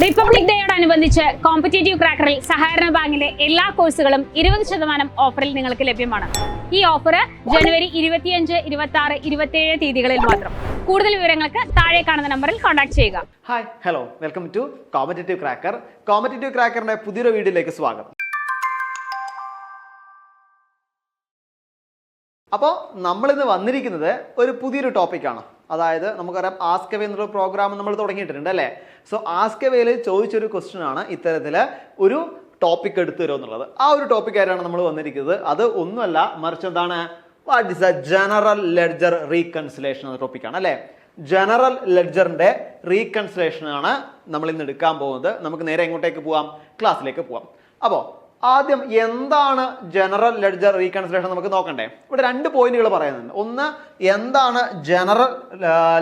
Republic ഡേയോടനുബന്ധിച്ച് competitive ക്രാക്കറിൽ സഹകരണ ബാങ്കിന്റെ എല്ലാ കോഴ്സുകളും 20% ഓഫറിൽ നിങ്ങൾക്ക് ലഭ്യമാണ്. ഈ ഓഫർ ജനുവരി 25, 26, 27 തീയതികളിൽ മാത്രം. കൂടുതൽ വിവരങ്ങൾക്ക് താഴെ കാണുന്ന നമ്പറിൽ കോൺടാക്ട് ചെയ്യുക. Hi, hello, welcome to competitive cracker. Competitive ക്രാക്കറിന്റെ പുതിയൊരു വീഡിയോയിലേക്ക് സ്വാഗതം. അപ്പോൾ നമ്മളിന്ന് വന്നിരിക്കുന്നത് ഒരു പുതിയൊരു ടോപ്പിക്കാണ്. അതായത് നമുക്കറിയാം ആസ്ക് അവേ എന്നുള്ള പ്രോഗ്രാം നമ്മൾ തുടങ്ങിയിട്ടുണ്ട് അല്ലേ. സോ ആസ്ക് അവേയിൽ ചോദിച്ചൊരു ക്വസ്റ്റ്യൻ ആണ് ഇത്തരത്തിൽ ഒരു ടോപ്പിക് എടുത്തു തരുമോ എന്നുള്ളത്. ആ ഒരു ടോപ്പിക്കായിട്ടാണ് നമ്മൾ വന്നിരിക്കുന്നത്. അത് ഒന്നുമല്ല, മറിച്ച് എന്താണ്, what is A general ledger reconciliation എന്ന ടോപ്പിക്കാണ് അല്ലേ. ജനറൽ ലെഡ്ജറിന്റെ റീകൺസിലേഷൻ ആണ് നമ്മൾ ഇന്ന് എടുക്കാൻ പോകുന്നത്. നമുക്ക് നേരെ എങ്ങോട്ടേക്ക് പോവാം? ക്ലാസ്സിലേക്ക് പോവാം. അപ്പോൾ ആദ്യം എന്താണ് ജനറൽ ലെഡ്ജർ റീകൺസിലേഷൻ നമുക്ക് നോക്കണ്ടേ. ഇവിടെ 2 പോയിന്റുകൾ പറയുന്നുണ്ട്. ഒന്ന്, എന്താണ് ജനറൽ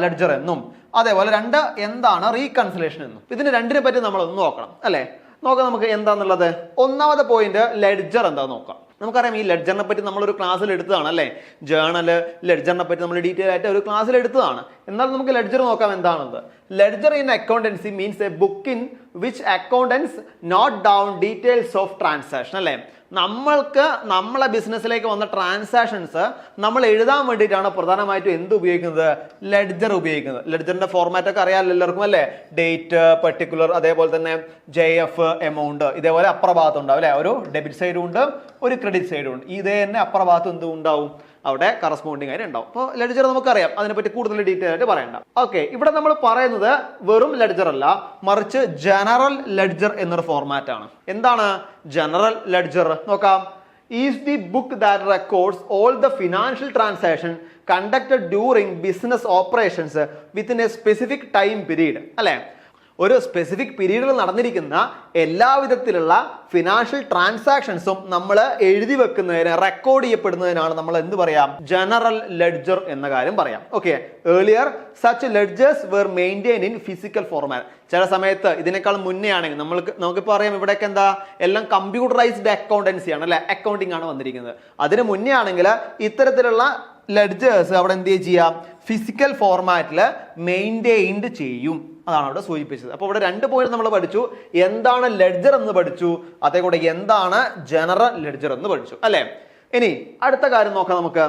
ലെഡ്ജർ എന്നും അതേപോലെ 2 എന്താണ് റീകൺസിലേഷൻ എന്നും. ഇതിന് 2നെ പറ്റി നമ്മളൊന്ന് നോക്കണം അല്ലേ. നോക്കാം നമുക്ക് എന്താന്നുള്ളത്. ഒന്നാമത്തെ പോയിന്റ് ലെഡ്ജർ എന്താ നോക്കാം. നമുക്കറിയാം ഈ ലെഡ്ജറിനെ പറ്റി നമ്മളൊരു ക്ലാസ്സിൽ എടുത്തതാണ് അല്ലേ. ജേണല് ലെഡ്ജറിനെ പറ്റി നമ്മൾ ഡീറ്റെയിൽ ആയിട്ട് ഒരു ക്ലാസ്സിൽ എടുത്തതാണ്. എന്നാൽ നമുക്ക് ലെഡ്ജർ നോക്കാം എന്താണെന്ന്. Ledger in accountancy means A book in which accountants note down details of transaction അല്ലേ. നമ്മൾക്ക് നമ്മളെ ബിസിനസ്സിലേക്ക് വന്ന ട്രാൻസാക്ഷൻസ് നമ്മൾ എഴുതാൻ വേണ്ടിയിട്ടാണ് പ്രധാനമായിട്ടും എന്ത് ഉപയോഗിക്കുന്നത്? ലെഡ്ജർ ഉപയോഗിക്കുന്നത്. ലെഡ്ജറിന്റെ ഫോർമാറ്റ് ഒക്കെ അറിയാമല്ലോ എല്ലാവർക്കും അല്ലേ. ഡേറ്റ്, പെർട്ടിക്കുലർ, അതേപോലെ തന്നെ JF, എമൗണ്ട്, ഇതേപോലെ അപ്പുറ ഭാഗത്ത് ഉണ്ടാവും അല്ലെ. ഒരു ഡെബിറ്റ് സൈഡും ഉണ്ട്, ഒരു ക്രെഡിറ്റ് സൈഡും ഉണ്ട്. ഇതേ തന്നെ അപ്പുറ ഭാഗത്ത് എന്തും ഉണ്ടാവും, അവിടെ കറസ്പോണ്ടിങ് ആയിട്ട് ഉണ്ടാവും. അപ്പോൾ ലെഡ്ജർ നമുക്കറിയാം, അതിനെപ്പറ്റി കൂടുതൽ ഡീറ്റെയിൽ ആയിട്ട് പറയണ്ട. ഓക്കെ, ഇവിടെ നമ്മൾ പറയുന്നത് വെറും ലെഡ്ജർ അല്ല, മറിച്ച് ജനറൽ ലെഡ്ജർ എന്നൊരു ഫോർമാറ്റ് ആണ്. എന്താണ് ജനറൽ ലെഡ്ജർ? നോക്കാം. Is the book that records all the financial transaction conducted during business operations within A specific time period അല്ലെ. ഒരു സ്പെസിഫിക് പീരീഡിൽ നടന്നിരിക്കുന്ന എല്ലാവിധത്തിലുള്ള ഫിനാൻഷ്യൽ ട്രാൻസാക്ഷൻസും നമ്മൾ എഴുതി വെക്കുന്നതിന്, റെക്കോർഡ് ചെയ്യപ്പെടുന്നതിനാണ് നമ്മൾ എന്ത് പറയാം? ജനറൽ ലെഡ്ജർ എന്ന കാര്യം പറയാം. Okay, earlier such ledgers were maintain in physical format. ചില സമയത്ത് ഇതിനേക്കാൾ മുന്നേ ആണെങ്കിൽ നമുക്കിപ്പോൾ അറിയാം ഇവിടെയൊക്കെ എന്താ, എല്ലാം കമ്പ്യൂട്ടറൈസ്ഡ് അക്കൗണ്ടൻസി ആണ് അല്ലെ, അക്കൗണ്ടിങ് ആണ് വന്നിരിക്കുന്നത്. അതിന് മുന്നേ ആണെങ്കിൽ ഇത്തരത്തിലുള്ള ലെഡ്ജേഴ്സ് അവിടെ എന്ത് ചെയ്യാം? ഫിസിക്കൽ ഫോർമാറ്റിൽ മെയിൻറ്റെയിൻഡ് ചെയ്യും. അതാണ് അവിടെ സൂചിപ്പിച്ചത്. അപ്പോൾ ഇവിടെ 2 പോയിന്റ് നമ്മൾ പഠിച്ചു. എന്താണ് ലെഡ്ജർ എന്ന് പഠിച്ചു, അതേകൂടെ എന്താണ് ജനറൽ ലെഡ്ജർ എന്ന് പഠിച്ചു അല്ലെ. ഇനി അടുത്ത കാര്യം നോക്കാം നമുക്ക്.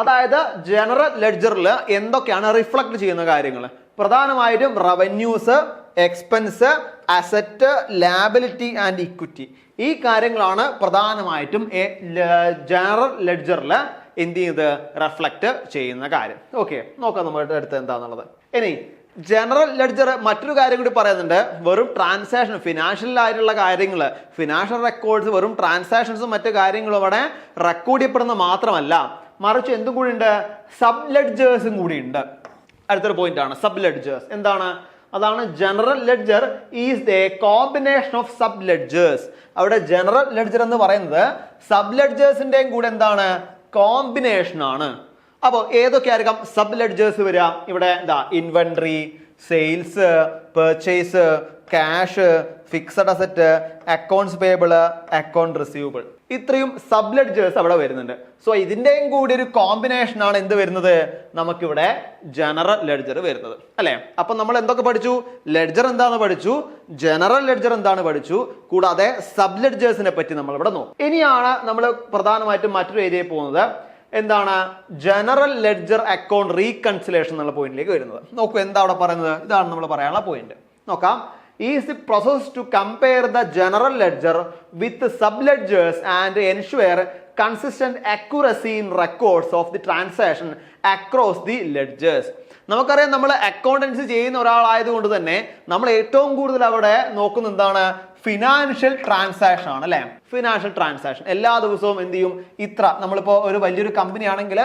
അതായത് ജനറൽ ലെഡ്ജറിൽ എന്തൊക്കെയാണ് റിഫ്ലക്ട് ചെയ്യുന്ന കാര്യങ്ങൾ? പ്രധാനമായിട്ടും revenues, expense, asset, liability and equity. ഈ കാര്യങ്ങളാണ് പ്രധാനമായിട്ടും ജനറൽ ലെഡ്ജറിൽ എന്ത് ചെയ്ത് റിഫ്ലക്ട് ചെയ്യുന്ന കാര്യം. ഓക്കെ, നോക്കാം നമ്മുടെ അടുത്ത് എന്താണെന്നുള്ളത്. ഇനി ജനറൽ ലെഡ്ജർ മറ്റൊരു കാര്യം കൂടി പറയുന്നുണ്ട്. വെറും ട്രാൻസാക്ഷൻ, ഫിനാൻഷ്യൽ ആയിട്ടുള്ള കാര്യങ്ങൾ, ഫിനാൻഷ്യൽ റെക്കോർഡ്സ്, വെറും ട്രാൻസാക്ഷൻസും മറ്റു കാര്യങ്ങളും അവിടെ റെക്കോർഡ് ചെയ്യപ്പെടുന്ന മാത്രമല്ല, മറിച്ച് എന്തും കൂടി ഉണ്ട്? സബ് ലെഡ്ജേഴ്സും കൂടി ഉണ്ട്. അടുത്തൊരു പോയിന്റ് ആണ് സബ് ലെഡ്ജേഴ്സ്. എന്താണ്? അതാണ് general ledger is A combination of sub ledgers. അവിടെ ജനറൽ ലെഡ്ജർ എന്ന് പറയുന്നത് സബ് ലെഡ്ജേഴ്സിന്റെയും കൂടെ എന്താണ്? കോമ്പിനേഷൻ ആണ്. അപ്പോൾ ഏതൊക്കെയായിരിക്കാം സബ് ലെഡ്ജേഴ്സ് വരിക? ഇവിടെ എന്താ, inventory, sales, purchase, cash, fixed asset, accounts payable, account receivable. ഇത്രയും സബ് ലെഡ്ജേഴ്സ് അവിടെ വരുന്നുണ്ട്. സോ ഇതിന്റെയും കൂടി ഒരു കോമ്പിനേഷൻ ആണ് എന്ത് വരുന്നത്? നമുക്കിവിടെ ജനറൽ ലെഡ്ജർ വരുന്നത് അല്ലെ. അപ്പൊ നമ്മൾ എന്തൊക്കെ പഠിച്ചു? ലെഡ്ജർ എന്താന്ന് പഠിച്ചു, ജനറൽ ലെഡ്ജർ എന്താണ് പഠിച്ചു, കൂടാതെ സബ് ലെഡ്ജേഴ്സിനെ പറ്റി നമ്മൾ ഇവിടെ നോക്കും. ഇനിയാണ് നമ്മൾ പ്രധാനമായിട്ടും മറ്റൊരു ഏരിയയിൽ പോകുന്നത്. എന്താണ്? ജനറൽ ലെഡ്ജർ അക്കൗണ്ട് റീകൺസിലേഷൻ എന്നുള്ള പോയിന്റിലേക്ക് വരുന്നത്. നോക്കൂ എന്താ അവിടെ പറയുന്നത്. ഇതാണ് നമ്മൾ പറയാനുള്ള പോയിന്റ്. നോക്കാം. Is the process to compare the general ledger with the sub-ledgers and ensure consistent accuracy in records of the transaction across the ledgers. നമുക്കറിയാം നമ്മൾ അക്കൗണ്ടൻസി ചെയ്യുന്ന ഒരാളായതുകൊണ്ട് തന്നെ നമ്മൾ ഏറ്റവും കൂടുതൽ അവിടെ നോക്കുന്ന എന്താണ്? ഫിനാൻഷ്യൽ ട്രാൻസാക്ഷൻ ആണ് അല്ലെ. ഫിനാൻഷ്യൽ ട്രാൻസാക്ഷൻ എല്ലാ ദിവസവും എന്ത് ചെയ്യും? ഇത്ര, നമ്മളിപ്പോ ഒരു വലിയൊരു കമ്പനി ആണെങ്കിൽ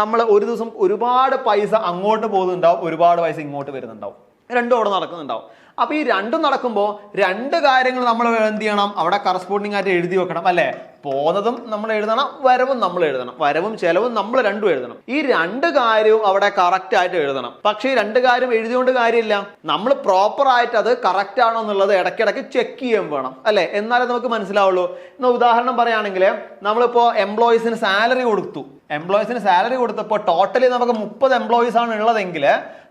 നമ്മൾ ഒരു ദിവസം ഒരുപാട് പൈസ അങ്ങോട്ട് പോകുന്നുണ്ടാവും, ഒരുപാട് പൈസ ഇങ്ങോട്ട് വരുന്നുണ്ടാവും, രണ്ടും അവിടെ നടക്കുന്നുണ്ടാവും. അപ്പൊ ഈ രണ്ടും നടക്കുമ്പോൾ 2 കാര്യങ്ങൾ നമ്മൾ എന്ത് ചെയ്യണം? അവിടെ കറസ്പോണ്ടിങ് ആയിട്ട് എഴുതി വെക്കണം അല്ലെ. പോകുന്നതും നമ്മൾ എഴുതണം, വരവും നമ്മൾ എഴുതണം, വരവും ചെലവും നമ്മൾ രണ്ടും എഴുതണം. ഈ 2 കാര്യവും അവിടെ കറക്റ്റ് ആയിട്ട് എഴുതണം. പക്ഷേ ഈ 2 കാര്യം എഴുതിയോണ്ട് കാര്യമില്ല. നമ്മൾ പ്രോപ്പർ ആയിട്ട് അത് കറക്റ്റ് ആണോ എന്നുള്ളത് ഇടയ്ക്കിടയ്ക്ക് ചെക്ക് ചെയ്യാൻ വേണം അല്ലെ. എന്നാലേ നമുക്ക് മനസ്സിലാവുള്ളൂ. ഉദാഹരണം പറയുകയാണെങ്കിൽ നമ്മളിപ്പോ എംപ്ലോയീസിന് സാലറി കൊടുത്തു. എംപ്ലോയീസിന് സാലറി കൊടുത്തപ്പോൾ ടോട്ടലി നമുക്ക് 30 എംപ്ലോയീസ് ആണ് ഉള്ളതെങ്കിൽ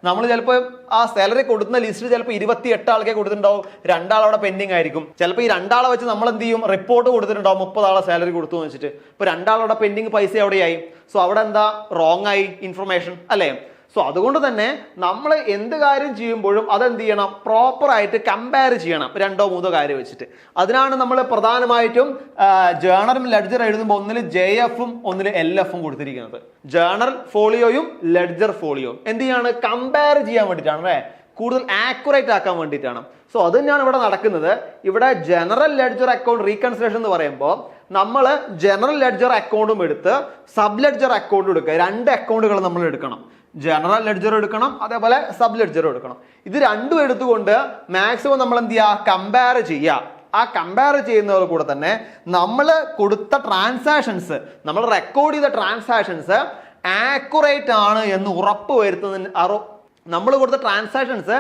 നമ്മൾ ചിലപ്പോൾ ആ സാലറി കൊടുക്കുന്ന ലിസ്റ്റിൽ ചിലപ്പോൾ 28 ആൾക്കേ കൊടുത്തിട്ടുണ്ടാവും, 2 ആൾ അവിടെ പെൻഡിങ് ആയിരിക്കും. ചിലപ്പോൾ ഈ 2 ആളെ വെച്ച് നമ്മൾ എന്ത് ചെയ്യും, റിപ്പോർട്ട് കൊടുത്തിട്ടുണ്ടാവും 30 ആളെ സാലറി കൊടുത്തു എന്ന് വെച്ചിട്ട്. ഇപ്പൊ 2 ആളുടെ പെൻഡിങ് പൈസ എവിടെയായി? സോ അവിടെ എന്താ റോങ് ആയി ഇൻഫർമേഷൻ അല്ലേ? സോ അതുകൊണ്ട് തന്നെ നമ്മൾ എന്ത് കാര്യം ചെയ്യുമ്പോഴും അതെന്ത് ചെയ്യണം, പ്രോപ്പറായിട്ട് കമ്പയർ ചെയ്യണം 2 or 3 കാര്യം വെച്ചിട്ട്. അതിനാണ് നമ്മൾ പ്രധാനമായിട്ടും ജേണലും ലെഡ്ജർ എഴുതുമ്പോൾ ഒന്നിൽ JF-ഉം ഒന്നിൽ LF-ഉം കൊടുത്തിരിക്കുന്നത്. ജേണൽ ഫോളിയോയും ലെഡ്ജർ ഫോളിയോയും എന്ത് ചെയ്യാണ്, കമ്പയർ ചെയ്യാൻ വേണ്ടിയിട്ടാണ് അല്ലേ, കൂടുതൽ ആക്യുറേറ്റ് ആക്കാൻ വേണ്ടിയിട്ടാണ്. സോ അത് തന്നെയാണ് ഇവിടെ നടക്കുന്നത്. ഇവിടെ ജനറൽ ലെഡ്ജർ അക്കൗണ്ട് റീകൺസിഡറേഷൻ എന്ന് പറയുമ്പോൾ നമ്മൾ ജനറൽ ലെഡ്ജർ അക്കൗണ്ടും എടുത്ത് സബ് ലെഡ്ജർ അക്കൗണ്ടും എടുക്കുക. 2 അക്കൗണ്ടുകൾ നമ്മൾ എടുക്കണം. ജനറൽ ലെഡ്ജർ എടുക്കണം, അതേപോലെ സബ് ലെഡ്ജർ എടുക്കണം. ഇത് രണ്ടും എടുത്തുകൊണ്ട് മാക്സിമം നമ്മൾ എന്ത് ചെയ്യുക, കമ്പയർ ചെയ്യുക. ആ കമ്പയർ ചെയ്യുന്നതോട് കൂടെ തന്നെ നമ്മൾ കൊടുത്ത ട്രാൻസാക്ഷൻസ്, നമ്മൾ റെക്കോർഡ് ചെയ്ത ട്രാൻസാക്ഷൻസ് ആക്യുറേറ്റ് ആണ് എന്ന് ഉറപ്പ് വരുത്തുന്നതിന്, നമ്മൾ കൊടുത്ത ട്രാൻസാക്ഷൻസ്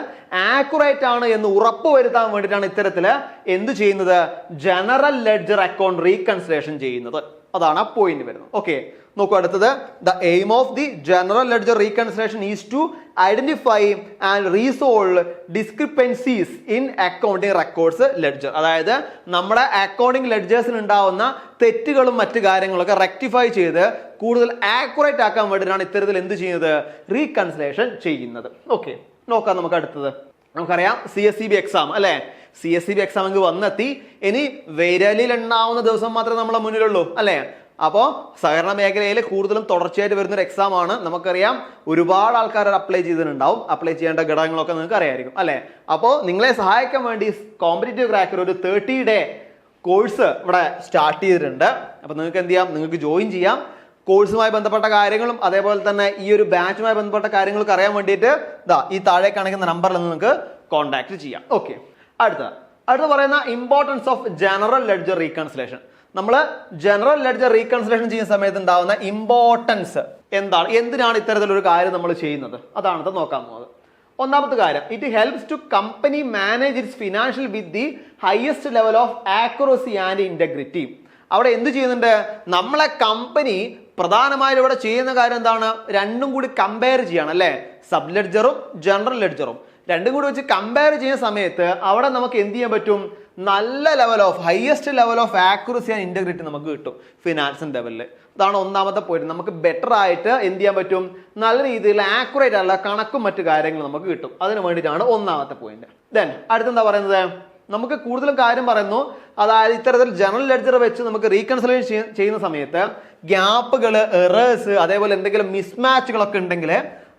ആക്യുറേറ്റ് ആണ് എന്ന് ഉറപ്പ് വരുത്താൻ വേണ്ടിയിട്ടാണ് ഇത്തരത്തില് എന്ത് ചെയ്യുന്നത്, ജനറൽ ലെഡ്ജർ അക്കൗണ്ട് റീകൺസിഡറേഷൻ ചെയ്യുന്നത്. അതാണ് ആ പോയിന്റ് വരുന്നത്. ഓക്കെ, നോക്കൂ അടുത്തത്. The aim of the general ledger reconsideration is to identify and resolve discrepancies in accounting records ledger. അതായത് നമ്മുടെ അക്കൗണ്ടിങ് ലെഡ്ജേഴ്സിന് ഉണ്ടാവുന്ന തെറ്റുകളും മറ്റു കാര്യങ്ങളൊക്കെ റെക്ടിഫൈ ചെയ്ത് കൂടുതൽ ആക്യുറേറ്റ് ആക്കാൻ വേണ്ടിയിട്ടാണ് ഇത്തരത്തിൽ എന്ത് ചെയ്യുന്നത്, റീകൺസിഡറേഷൻ ചെയ്യുന്നത്. ഓക്കെ, നോക്കാം നമുക്ക് അടുത്തത്. നമുക്കറിയാം CSEB എക്സാം അല്ലെ, CSEB എക്സാം അങ്ങ് വന്നെത്തി. ഇനി വിരലിൽ എണ്ണാവുന്ന ദിവസം മാത്രമേ നമ്മളെ മുന്നിലുള്ളൂ അല്ലെ. അപ്പോൾ സഹകരണ മേഖലയിൽ കൂടുതലും തുടർച്ചയായിട്ട് വരുന്ന ഒരു എക്സാം ആണ്. നമുക്കറിയാം ഒരുപാട് ആൾക്കാർ അപ്ലൈ ചെയ്തിട്ടുണ്ടാവും. അപ്ലൈ ചെയ്യേണ്ട ഘടകങ്ങളൊക്കെ നിങ്ങൾക്ക് അറിയായിരിക്കും അല്ലെ. അപ്പോൾ നിങ്ങളെ സഹായിക്കാൻ വേണ്ടി കോമ്പറ്റീറ്റീവ് ക്രാക്കർ ഒരു 30 day കോഴ്സ് ഇവിടെ സ്റ്റാർട്ട് ചെയ്തിട്ടുണ്ട്. അപ്പോൾ നിങ്ങൾക്ക് എന്ത് ചെയ്യാം, നിങ്ങൾക്ക് ജോയിൻ ചെയ്യാം. കോഴ്സുമായി ബന്ധപ്പെട്ട കാര്യങ്ങളും അതേപോലെ തന്നെ ഈ ഒരു ബാച്ചുമായി ബന്ധപ്പെട്ട കാര്യങ്ങളൊക്കെ അറിയാൻ വേണ്ടിയിട്ട് ഈ താഴെ കാണിക്കുന്ന നമ്പറിൽ നിങ്ങൾക്ക് കോൺടാക്ട് ചെയ്യാം. ഓക്കെ, അടുത്ത പറയുന്ന importance of general ledger reconciliation. നമ്മൾ ജനറൽ ലെഡ്ജർ റീകൺസിലേഷൻ ചെയ്യുന്ന സമയത്ത് ഉണ്ടാവുന്ന ഇമ്പോർട്ടൻസ് എന്താണ്, എന്തിനാണ് ഇത്തരത്തിലൊരു കാര്യം നമ്മൾ ചെയ്യുന്നത്, അതാണ് നോക്കാൻ പോകുന്നത്. ഒന്നാമത്തെ കാര്യം, it helps to company manage its financial with the highest level of accuracy and integrity. അവിടെ എന്ത് ചെയ്യുന്നുണ്ട്, നമ്മളെ കമ്പനി പ്രധാനമായും ഇവിടെ ചെയ്യുന്ന കാര്യം എന്താണ്, രണ്ടും കൂടി കമ്പയർ ചെയ്യണം അല്ലെ. സബ് ലെഡ്ജറും ജനറൽ ലെഡ്ജറും രണ്ടും കൂടി വെച്ച് കമ്പയർ ചെയ്യുന്ന സമയത്ത് അവിടെ നമുക്ക് എന്ത് ചെയ്യാൻ പറ്റും, നല്ല level of highest level of accuracy and integrity നമുക്ക് കിട്ടും ഫിനാൻഷ്യൽ ലെവലിൽ. അതാണ് ഒന്നാമത്തെ പോയിന്റ്. നമുക്ക് ബെറ്റർ ആയിട്ട് എന്ത് ചെയ്യാൻ പറ്റും, നല്ല രീതിയിൽ ആക്യുറേറ്റ് ആയിട്ടുള്ള കണക്കും മറ്റു കാര്യങ്ങളും നമുക്ക് കിട്ടും. അതിന് വേണ്ടിയിട്ടാണ് ഒന്നാമത്തെ പോയിന്റ്. ദെൻ അടുത്തെന്താ പറയുന്നത്, നമുക്ക് കൂടുതലും കാര്യം പറയുന്നു, അതായത് ഇത്തരത്തിൽ ജനറൽ ലെഡ്ജർ വെച്ച് നമുക്ക് റീകൺസിലേഷൻ ചെയ്യുന്ന സമയത്ത് ഗ്യാപ്പുകൾ, എറേഴ്സ്, അതേപോലെ എന്തെങ്കിലും മിസ്മാച്ചുകളൊക്കെ ഉണ്ടെങ്കിൽ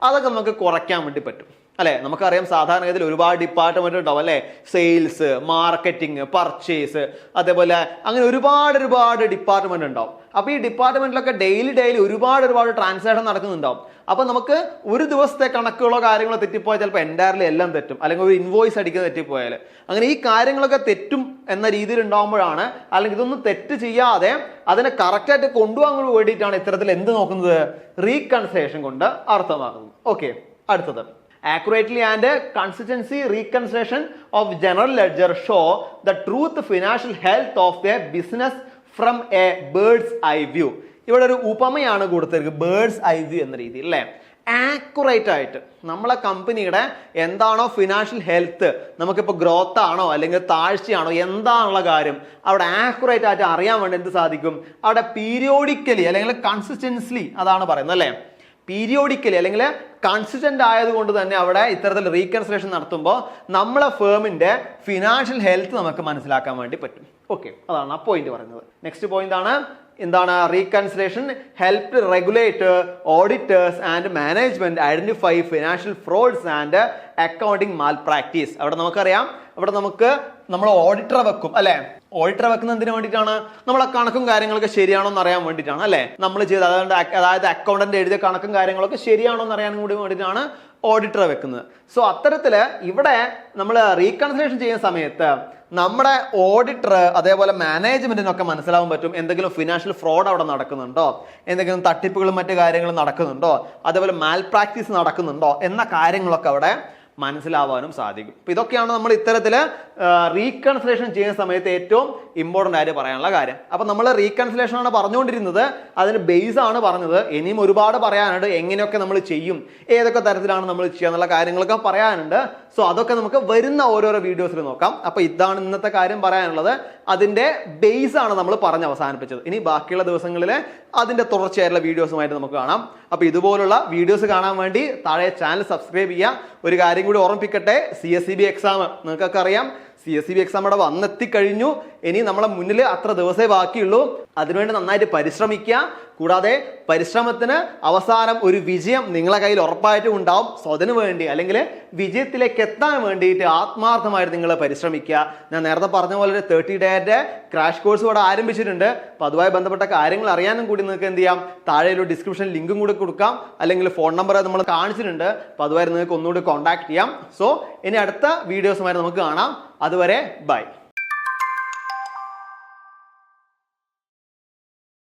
അതൊക്കെ നമുക്ക് കുറയ്ക്കാൻ വേണ്ടി പറ്റും അല്ലെ. നമുക്കറിയാം സാധാരണഗതിയിൽ ഒരുപാട് ഡിപ്പാർട്ട്മെന്റ് ഉണ്ടാവും അല്ലെ. സെയിൽസ്, മാർക്കറ്റിംഗ്, പർച്ചേസ്, അതേപോലെ അങ്ങനെ ഒരുപാട് ഡിപ്പാർട്ട്മെന്റ് ഉണ്ടാവും. അപ്പൊ ഈ ഡിപ്പാർട്ട്മെന്റിലൊക്കെ ഡെയിലി ഒരുപാട് ട്രാൻസാക്ഷൻ നടക്കുന്നുണ്ടാവും. അപ്പൊ നമുക്ക് ഒരു ദിവസത്തെ കണക്കുകളോ കാര്യങ്ങളോ തെറ്റിപ്പോയാൽ ചിലപ്പോൾ എൻറ്റയർലി എല്ലാം തെറ്റും, അല്ലെങ്കിൽ ഒരു ഇൻവോയ്സ് അടിക്കുന്നത് തെറ്റിപ്പോയാൽ അങ്ങനെ ഈ കാര്യങ്ങളൊക്കെ തെറ്റും എന്ന രീതിയിൽ ഉണ്ടാകുമ്പോഴാണ്, അല്ലെങ്കിൽ ഇതൊന്നും തെറ്റ് ചെയ്യാതെ അതിനെ കറക്റ്റായിട്ട് കൊണ്ടുപോകാൻ വേണ്ടിയിട്ടാണ് ഇത്തരത്തിൽ എന്ത് നോക്കുന്നത്, റീകൺസിലേഷൻ കൊണ്ട് അർത്ഥമാക്കുന്നത്. ഓക്കെ, അടുത്തത് accurately and consistency reconciliation of general ledger show the truth financial health of the business from a bird's eye view. ഇവിടെ ഒരു ഉപമയാണ് കൊടുത്തിരിക്കുന്നത്, ബേർഡ്സ് ഐ വ്യൂ എന്ന രീതിയിൽ അല്ലേ. ആക്യുറേറ്റ് ആയിട്ട് നമ്മളെ കമ്പനിയുടെ എന്താണോ ഫിനാൻഷ്യൽ ഹെൽത്ത്, നമുക്കിപ്പോൾ ഗ്രോത്ത് ആണോ അല്ലെങ്കിൽ താഴ്ചയാണോ എന്താണുള്ള കാര്യം അവിടെ ആക്യുറേറ്റ് ആയിട്ട് അറിയാൻ വേണ്ടി എന്ത് സാധിക്കും, അവിടെ പീരിയോഡിക്കലി അല്ലെങ്കിൽ കൺസിസ്റ്റൻസ്ലി, അതാണ് പറയുന്നത് അല്ലേ, പീരിയോഡിക്കലി അല്ലെങ്കിൽ കൺസിസ്റ്റന്റ് ആയതുകൊണ്ട് തന്നെ അവിടെ ഇത്തരത്തിൽ റീകൺസിലേഷൻ നടത്തുമ്പോൾ നമ്മളെ ഫേമിന്റെ ഫിനാൻഷ്യൽ ഹെൽത്ത് നമുക്ക് മനസ്സിലാക്കാൻ വേണ്ടി പറ്റും. ഓക്കെ, അതാണ് ആ പോയിന്റ് പറയുന്നത്. നെക്സ്റ്റ് പോയിന്റ് ആണ് എന്താണ്, reconciliation help regulator, auditors and management identify financial fruits and accounting Mal practice. അവിടെ നമുക്കറിയാം, അവിടെ നമ്മൾ ഓഡിറ്ററെ വെക്കും അല്ലെ. ഓഡിറ്ററെ വെക്കുന്നത് എന്തിനു വേണ്ടിയിട്ടാണ്, നമ്മളെ കണക്കും കാര്യങ്ങളൊക്കെ ശരിയാണോ എന്ന് അറിയാൻ വേണ്ടിയിട്ടാണ് അല്ലെ. നമ്മൾ ചെയ്ത് അതായത് അക്കൗണ്ടന്റ് എഴുതിയ കണക്കും കാര്യങ്ങളൊക്കെ ശരിയാണോ എന്ന് അറിയാൻ കൂടി വേണ്ടിയിട്ടാണ് ഓഡിറ്ററെ വെക്കുന്നത്. സോ അത്തരത്തില് ഇവിടെ നമ്മൾ റീകൺസിലേഷൻ ചെയ്യുന്ന സമയത്ത് നമ്മുടെ ഓഡിറ്റർ അതേപോലെ മാനേജ്മെന്റിനൊക്കെ മനസ്സിലാവാൻ പറ്റും എന്തെങ്കിലും ഫിനാൻഷ്യൽ ഫ്രോഡ് അവിടെ നടക്കുന്നുണ്ടോ, എന്തെങ്കിലും തട്ടിപ്പുകളും മറ്റു കാര്യങ്ങളും നടക്കുന്നുണ്ടോ, അതേപോലെ മാൽ പ്രാക്ടീസ് നടക്കുന്നുണ്ടോ എന്ന കാര്യങ്ങളൊക്കെ അവിടെ മനസ്സിലാവാനും സാധിക്കും. അപ്പോൾ ഇതൊക്കെയാണ് നമ്മൾ ഇത്തരത്തിൽ റീകൺസിലേഷൻ ചെയ്യുന്ന സമയത്ത് ഏറ്റവും ഇമ്പോർട്ടൻ്റ് ആയിട്ട് പറയാനുള്ള കാര്യം. അപ്പോൾ നമ്മൾ റീകൺസിലേഷൻ ആണ് പറഞ്ഞുകൊണ്ടിരുന്നത്, അതിന് ബേസ് ആണ് പറഞ്ഞത്. ഇനിയും ഒരുപാട് പറയാനുണ്ട്, എങ്ങനെയൊക്കെ നമ്മൾ ചെയ്യും, ഏതൊക്കെ തരത്തിലാണ് നമ്മൾ ചെയ്യുക എന്നുള്ള കാര്യങ്ങളൊക്കെ പറയാനുണ്ട്. സോ അതൊക്കെ നമുക്ക് വരുന്ന ഓരോരോ വീഡിയോസിൽ നോക്കാം. അപ്പോൾ ഇതാണ് ഇന്നത്തെ കാര്യം പറയാനുള്ളത്. അതിന്റെ ബേസ് ആണ് നമ്മൾ പറഞ്ഞ് അവസാനിപ്പിച്ചത്. ഇനി ബാക്കിയുള്ള ദിവസങ്ങളിൽ അതിന്റെ തുടർച്ചയായിട്ടുള്ള വീഡിയോസുമായിട്ട് നമുക്ക് കാണാം. അപ്പോൾ ഇതുപോലുള്ള വീഡിയോസ് കാണാൻ വേണ്ടി താഴെ ചാനൽ സബ്സ്ക്രൈബ് ചെയ്യുക. ഒരു കാര്യം കൂടി ഓർമ്മിപ്പിക്കട്ടെ, CSEB എക്സാം നിങ്ങൾക്കൊക്കെ അറിയാം, CSEB എക്സാം ഇവിടെ വന്നെത്തിക്കഴിഞ്ഞു. ഇനി നമ്മളെ മുന്നിൽ അത്ര ദിവസമേ ബാക്കിയുള്ളൂ. അതിനുവേണ്ടി നന്നായിട്ട് പരിശ്രമിക്കുക. കൂടാതെ പരിശ്രമത്തിന് അവസാനം ഒരു വിജയം നിങ്ങളെ കയ്യിൽ ഉറപ്പായിട്ടും ഉണ്ടാവും. സോ അതിനു വേണ്ടി അല്ലെങ്കിൽ വിജയത്തിലേക്ക് എത്താൻ വേണ്ടിയിട്ട് ആത്മാർത്ഥമായിട്ട് നിങ്ങൾ പരിശ്രമിക്കുക. ഞാൻ നേരത്തെ പറഞ്ഞ പോലെ ഒരു 30 ഡേയുടെ ക്രാഷ് കോഴ്സ് ഇവിടെ ആരംഭിച്ചിട്ടുണ്ട്. അപ്പോൾ അതുമായി ബന്ധപ്പെട്ട കാര്യങ്ങൾ അറിയാനും കൂടി നിങ്ങൾക്ക് എന്ത് ചെയ്യാം, താഴെ ഒരു ഡിസ്ക്രിപ്ഷൻ ലിങ്കും കൂടി കൊടുക്കാം, അല്ലെങ്കിൽ ഫോൺ നമ്പർ നമ്മൾ കാണിച്ചിട്ടുണ്ട്. അപ്പോൾ അതുവരെ നിങ്ങൾക്ക് ഒന്നുകൂടി കോൺടാക്ട് ചെയ്യാം. സോ ഇനി അടുത്ത വീഡിയോസുമായി നമുക്ക് കാണാം. അതുവരെ ബൈ.